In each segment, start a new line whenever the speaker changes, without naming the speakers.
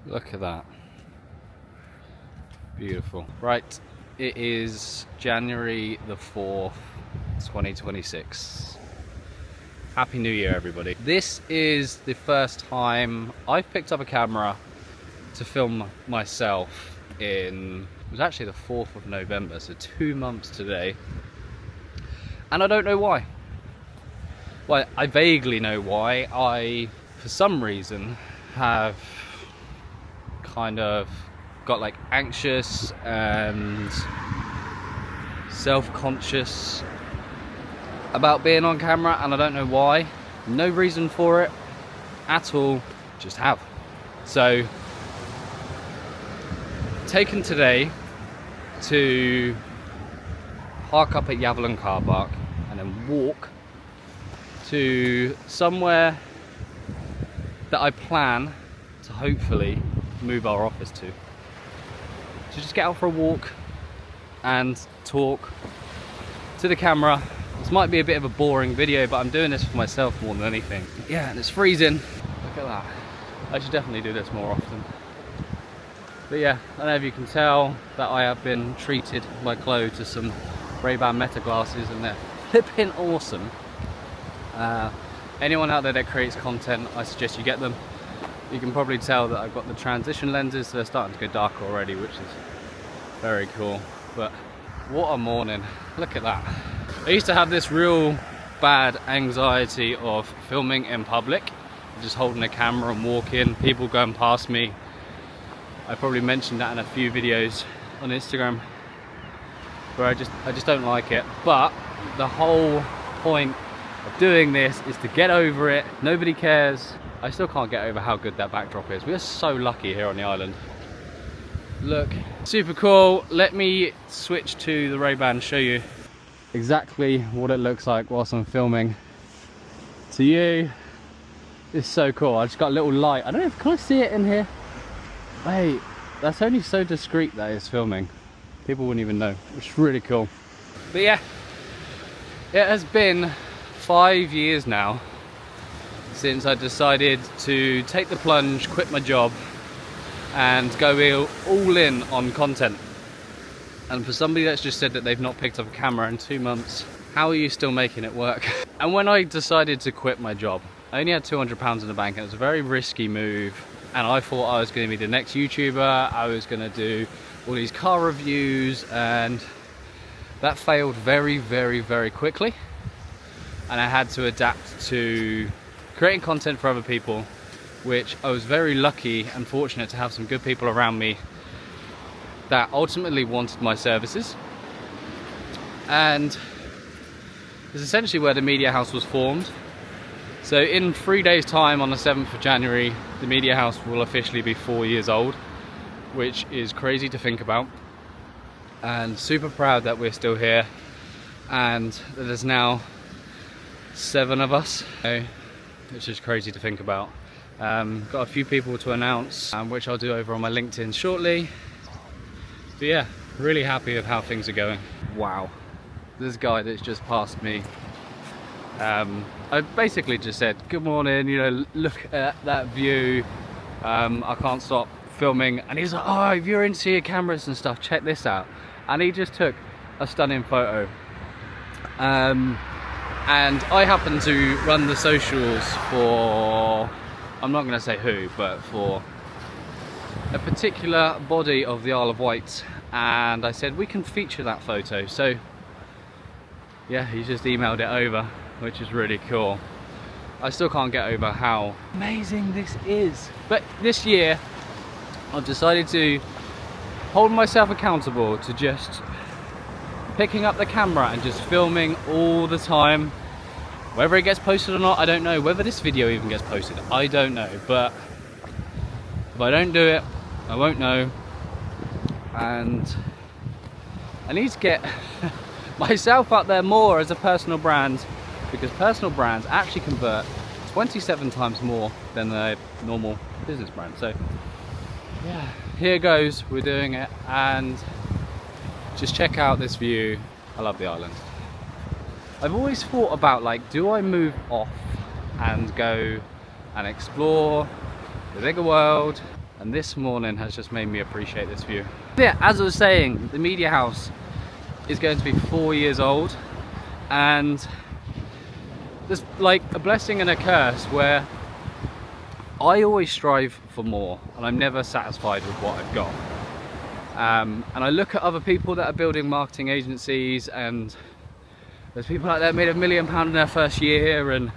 Look at that. Beautiful. Right, it is January the 4th, 2026. Happy New Year, everybody. This is the first time I've picked up a camera to film myself it was actually the 4th of November, so 2 months today. And I don't know why. Well, I vaguely know why. I, for some reason, have kind of got like anxious and self-conscious about being on camera, and I don't know why. No reason for it at all, just have. So, taken today to park up at Yavalon car park and then walk to somewhere that I plan to hopefully move our office to. So just get out for a walk and talk to the camera. This might be a bit of a boring video, but I'm doing this for myself more than anything. Yeah, and it's freezing. Look at that. I should definitely do this more often. But yeah, I don't know if you can tell that I have been treated by Chloe to some Ray-Ban Meta glasses, and they're flipping awesome. Anyone out there that creates content, I suggest you get them. You can probably tell that I've got the transition lenses, so they're starting to go darker already, which is very cool. But what a morning. Look at that. I used to have this real bad anxiety of filming in public, just holding a camera and walking, people going past me. I probably mentioned that in a few videos on Instagram, where I just don't like it. But the whole point of doing this is to get over it. Nobody cares. I still can't get over how good that backdrop is. We are so lucky here on the island. Look, super cool. Let me switch to the Ray-Ban, show you exactly what it looks like whilst I'm filming. To you, it's so cool. I just got a little light. I don't know if, can I see it in here? Wait, that's only so discreet that it's filming. People wouldn't even know, which is really cool. But yeah, it has been 5 years now since I decided to take the plunge, quit my job, and go all in on content. And for somebody that's just said that they've not picked up a camera in 2 months, how are you still making it work? And when I decided to quit my job, I only had £200 in the bank, and it was a very risky move. And I thought I was going to be the next YouTuber, I was going to do all these car reviews, and that failed very, very, very quickly. And I had to adapt to creating content for other people, which I was very lucky and fortunate to have some good people around me that ultimately wanted my services. And it's essentially where the media house was formed. So in 3 days time, on the 7th of January, the media house will officially be 4 years old, which is crazy to think about. And super proud that we're still here, and that there's now 7 of us, which is crazy to think about. Got a few people to announce, which I'll do over on my LinkedIn shortly. But yeah, really happy with how things are going. Wow, this guy that's just passed me, I basically just said, good morning, you know, look at that view, I can't stop filming. And he's like, oh, if you're into your cameras and stuff, check this out. And he just took a stunning photo. And I happen to run the socials for, I'm not going to say who, but for a particular body of the Isle of Wight. And I said, we can feature that photo. So yeah, he just emailed it over, which is really cool. I still can't get over how amazing this is. But this year, I've decided to hold myself accountable to just picking up the camera and just filming all the time. Whether it gets posted or not, I don't know. Whether this video even gets posted, I don't know. But if I don't do it, I won't know. And I need to get myself out there more as a personal brand, because personal brands actually convert 27 times more than a normal business brand. So yeah, here goes, we're doing it. And just check out this view. I love the island. I've always thought about, like, do I move off and go and explore the bigger world And this morning has just made me appreciate this view. Yeah, as I was saying, the media house is going to be 4 years old, and there's like a blessing and a curse where I always strive for more and I'm never satisfied with what I've got. And I look at other people that are building marketing agencies, and there's people out there made £1 million in their first year, and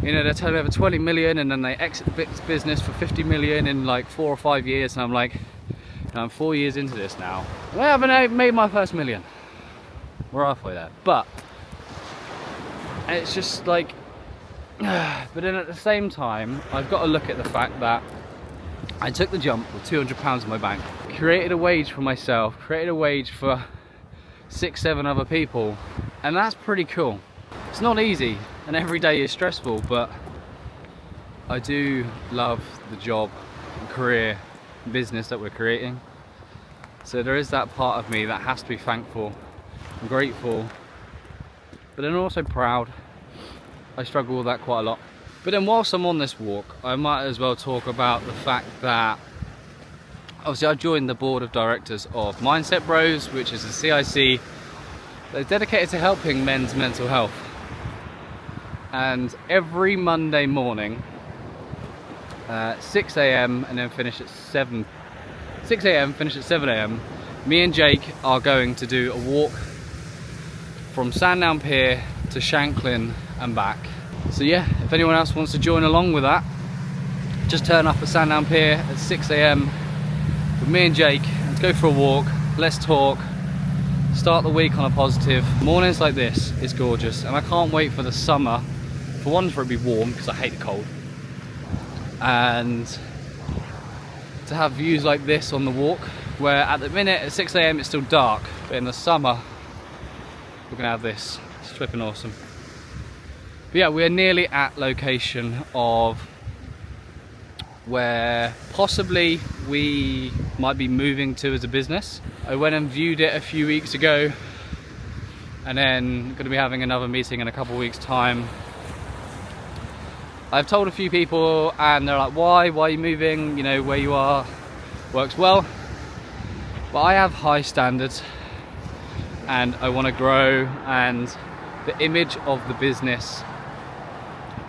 you know, they're turning over 20 million, and then they exit the business for 50 million in like 4 or 5 years, and I'm like, you know, I'm 4 years into this now. I haven't made my first million. We're halfway there. But it's just like, but then at the same time, I've got to look at the fact that I took the jump with £200 in my bank, created a wage for myself, created a wage for 6-7 other people, and that's pretty cool. It's not easy, and every day is stressful, but I do love the job, career, business that we're creating. So there is that part of me that has to be thankful and grateful, but then also proud. I struggle with that quite a lot. But then whilst I'm on this walk, I might as well talk about the fact that obviously I joined the board of directors of Mindset Bros, which is a CIC that's dedicated to helping men's mental health. And every Monday morning, 6 AM and then finish at 7, 6 AM, finish at 7 AM, me and Jake are going to do a walk from Sandown Pier to Shanklin and back. So yeah, if anyone else wants to join along with that, just turn up at Sandown Pier at 6 AM with me and Jake. Let's go for a walk, let's talk, start the week on a positive. Mornings like this is gorgeous, and I can't wait for the summer. For one, for it to be warm, because I hate the cold, and to have views like this on the walk, where at the minute at 6 AM it's still dark, but in the summer we're gonna have this. It's flipping awesome. But yeah, we're nearly at location of where possibly we might be moving to as a business. I went and viewed it a few weeks ago, and then going to be having another meeting in a couple of weeks' time. I've told a few people, and they're like, why are you moving? You know, where you are works well. But I have high standards, and I want to grow, and the image of the business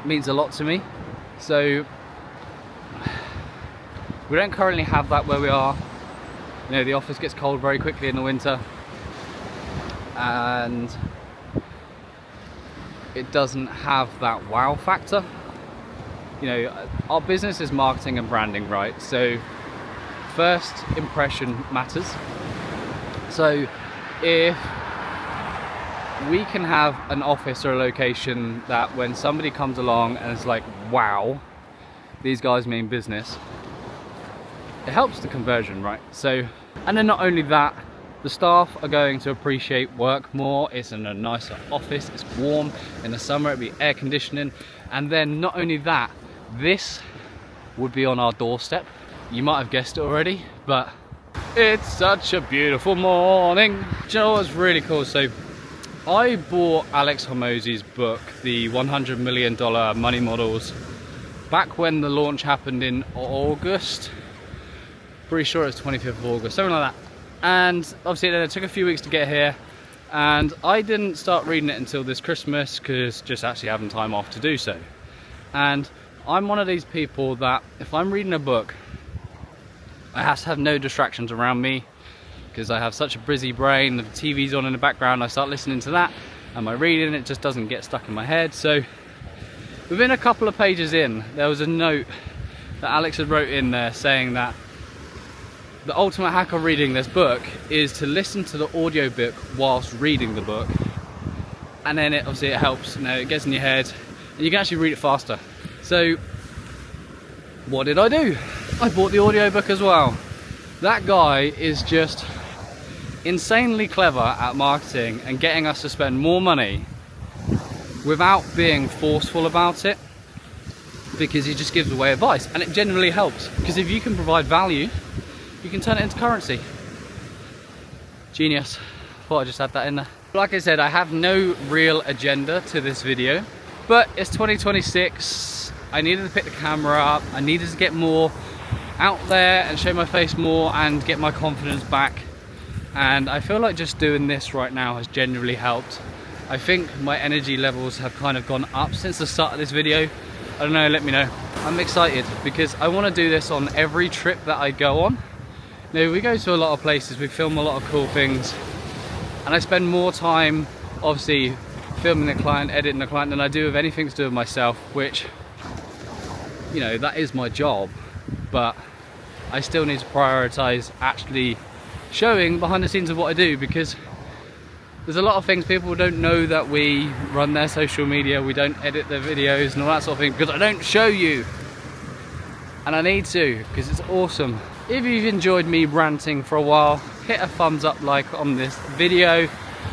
means a lot to me. So we don't currently have that where we are. You know, the office gets cold very quickly in the winter, and it doesn't have that wow factor. You know, our business is marketing and branding, right? So first impression matters. So if we can have an office or a location that when somebody comes along and it's like, wow, these guys mean business, it helps the conversion, right? So, and then not only that, the staff are going to appreciate work more. It's in a nicer office, it's warm. In the summer it'll be air conditioning. And then not only that, this would be on our doorstep. You might have guessed it already, but it's such a beautiful morning. Do you know what's really cool? So I bought Alex Hormozi's book, The $100 Million Money Models, back when the launch happened in August. Pretty sure it's 25th of August, something like that. And obviously then it took a few weeks to get here, and I didn't start reading it until this Christmas, because just actually having time off to do so. And I'm one of these people that if I'm reading a book, I have to have no distractions around me, because I have such a busy brain. The TV's on in the background, I start listening to that, and my reading, it just doesn't get stuck in my head. So within a couple of pages in, there was a note that Alex had wrote in there saying that the ultimate hack of reading this book is to listen to the audiobook whilst reading the book, and then it obviously it helps, you know, it gets in your head and you can actually read it faster. So what did I do? I bought the audiobook as well. That guy is just insanely clever at marketing and getting us to spend more money without being forceful about it, because he just gives away advice, and it generally helps, because if you can provide value, you can turn it into currency. Genius. Thought I just had that in there. Like I said, I have no real agenda to this video, but it's 2026. I needed to pick the camera up. I needed to get more out there and show my face more and get my confidence back. And I feel like just doing this right now has genuinely helped. I think my energy levels have kind of gone up since the start of this video. I don't know, let me know. I'm excited because I want to do this on every trip that I go on. Now, we go to a lot of places, we film a lot of cool things, and I spend more time obviously filming the client, editing the client, than I do with anything to do with myself, which, you know, that is my job, but I still need to prioritize actually showing behind the scenes of what I do, because there's a lot of things people don't know, that we run their social media, we don't edit their videos and all that sort of thing, because I don't show you. And I need to, because it's awesome. If you've enjoyed me ranting for a while, hit a thumbs up like on this video.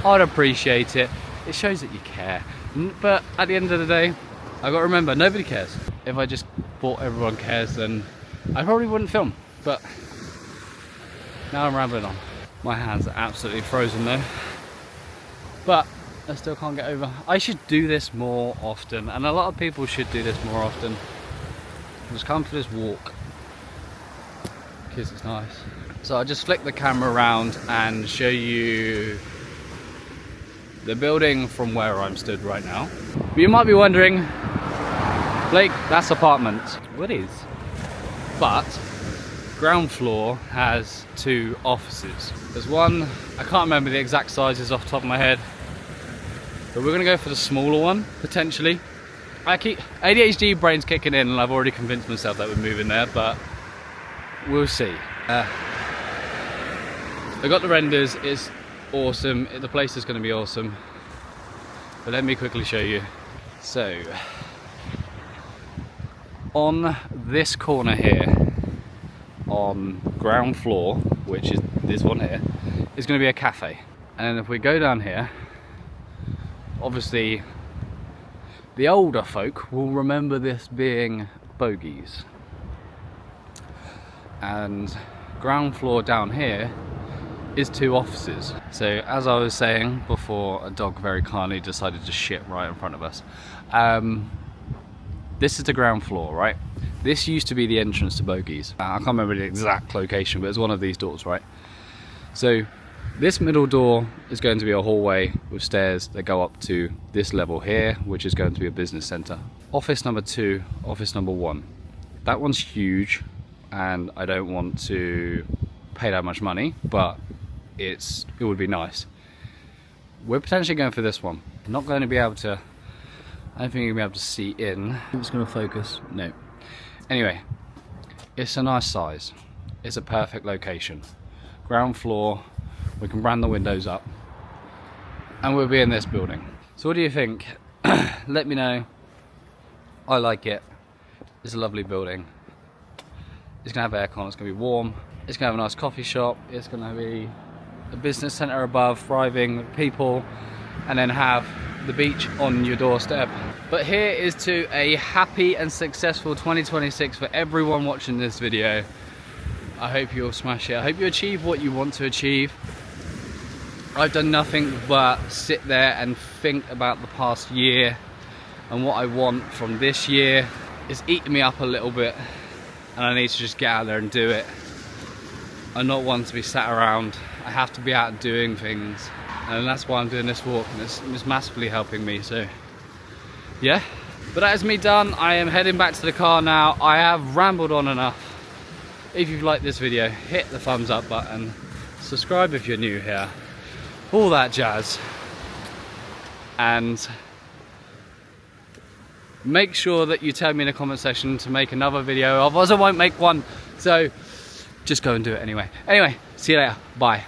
I'd appreciate it. It shows that you care. But at the end of the day, I've got to remember, nobody cares. If I just thought everyone cares, then I probably wouldn't film. But now I'm rambling on. My hands are absolutely frozen though. But I still can't get over. I should do this more often, and a lot of people should do this more often. Just come for this walk because it's nice. So I just flick the camera around and show you the building from where I'm stood right now. But you might be wondering, Blake, that's apartment. Well, it is. But ground floor has 2 offices. There's one, I can't remember the exact sizes off the top of my head, but we're gonna go for the smaller one, potentially. I keep, ADHD brain's kicking in, and I've already convinced myself that we're moving there, but we'll see. I got the renders, it's awesome, the place is gonna be awesome. But let me quickly show you. So, on this corner here, on ground floor, which is this one here, is going to be a cafe. And if we go down here, obviously the older folk will remember this being bogies. And ground floor down here is 2 offices. So as I was saying before, a dog very kindly decided to shit right in front of us. This is the ground floor, right? This used to be the entrance to bogies. I can't remember the exact location, but it's one of these doors, right? So this middle door is going to be a hallway with stairs that go up to this level here, which is going to be a business center. Office number 2, office number 1. That one's huge, and I don't want to pay that much money, but it would be nice. We're potentially going for this one. I'm not going to be able to, I don't think you're going to be able to see in. It's going to focus, no. Anyway, it's a nice size. It's a perfect location. Ground floor, we can brand the windows up, and we'll be in this building. So what do you think? Let me know. I like it. It's a lovely building. It's gonna have aircon, it's gonna be warm. It's gonna have a nice coffee shop. It's gonna be a business center above, thriving people, and then have the beach on your doorstep. But here is to a happy and successful 2026 for everyone watching this video. I hope you'll smash it. I hope you achieve what you want to achieve. I've done nothing but sit there and think about the past year, and what I want from this year is eating me up a little bit, and I need to just get out there and do it. I'm not one to be sat around. I have to be out doing things, and that's why I'm doing this walk, and it's massively helping me. So yeah, but that is me done. I am heading back to the car now. I have rambled on enough. If you've liked this video, hit the thumbs up button, subscribe if you're new here, all that jazz, and make sure that you tell me in the comment section to make another video, otherwise I won't make one. So just go and do it anyway. Anyway, see you later. Bye.